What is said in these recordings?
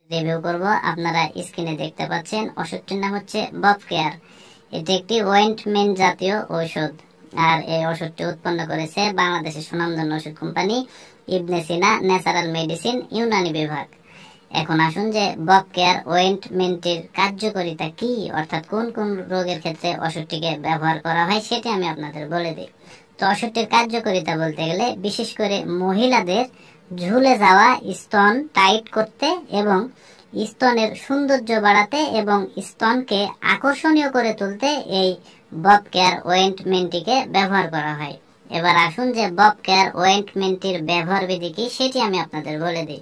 Review করব। আপনারা স্ক্রিনে দেখতে পাচ্ছেন ওষুধটির নাম হচ্ছে বব কেয়ার। এটি একটি ওয়েন্টমেন্ট জাতীয় ঔষধ, আর এই ওষুধটি উৎপন্ন করেছে বাংলাদেশের সুনামধন্য ওষুধ কোম্পানি ইবনে সিনা ন্যাচারাল মেডিসিন ইউনানি বিভাগ। এখন আসুন যে বব কেয়ার ওয়েন্টমেন্টের কার্যকারিতা কি, অর্থাৎ কোন কোন রোগের ক্ষেত্রে ওষুধটিকে ব্যবহার করা হয় সেটি আমি আপনাদের বলে দিই। তো ওষুধটির কার্যকারিতা বলতে গেলে বিশেষ করে মহিলাদের ঝুলে যাওয়া স্তন টাইট করতে এবং স্তনের সৌন্দর্য বাড়াতে এবং স্তনকে আকর্ষণীয় করে তুলতে এই বব কেয়ার ওয়েন্টমেন্টটিকে ব্যবহার করা হয়। এবার আসুন যে বব কেয়ার ওয়েন্টমেন্টটির ব্যবহার বিধি কি সেটি আমি আপনাদের বলে দিই।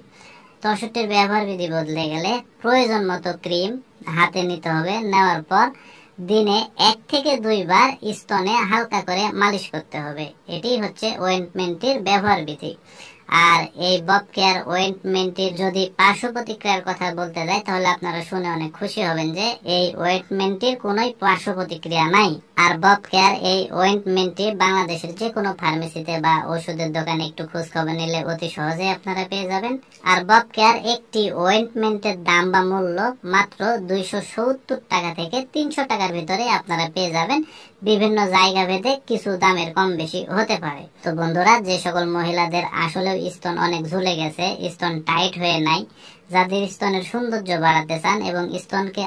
তো ওষুধটির ব্যবহার বিধি বলতে গেলে প্রয়োজন মতো ক্রিম হাতে নিতে হবে। নেওয়ার পর দিনে 1 থেকে 2 বার স্তনে হালকা করে মালিশ করতে হবে। এটি হচ্ছে ওয়েন্টমেন্টটির ব্যবহার বিধি। আর এই বব কেয়ার ওয়েন্টমেন্টের যদি পার্শ্ব প্রতিক্রিয়ার কথা বলতে যাই তাহলে আপনারা শুনে অনেক খুশি হবেন যে এই ওয়েন্টমেন্টের কোনো পার্শ্ব প্রতিক্রিয়া নাই। আর বব কেয়ার এই ওয়েন্টমেন্টটি বাংলাদেশের যে কোনো ফার্মেসিতে বা ওষুধের দোকানে একটু খোঁজ খবর নিলে অতি সহজেই আপনারা পেয়ে যাবেন। আর বব কেয়ার একটি ওয়েন্টমেন্টের দাম বা মূল্য মাত্র 270 টাকা থেকে 300 টাকার ভিতরে আপনারা পেয়ে যাবেন। বিভিন্ন জায়গা ভেদে কিছু দামের কম বেশি হতে পারে। তো বন্ধুরা, যে সকল মহিলাদের আসলে স্তন অনেক ঝুলে গেছে, স্তন টাইট হয়ে নাই, যাদের স্তনের সৌন্দর্য বাড়াতে চান এবং স্তনকে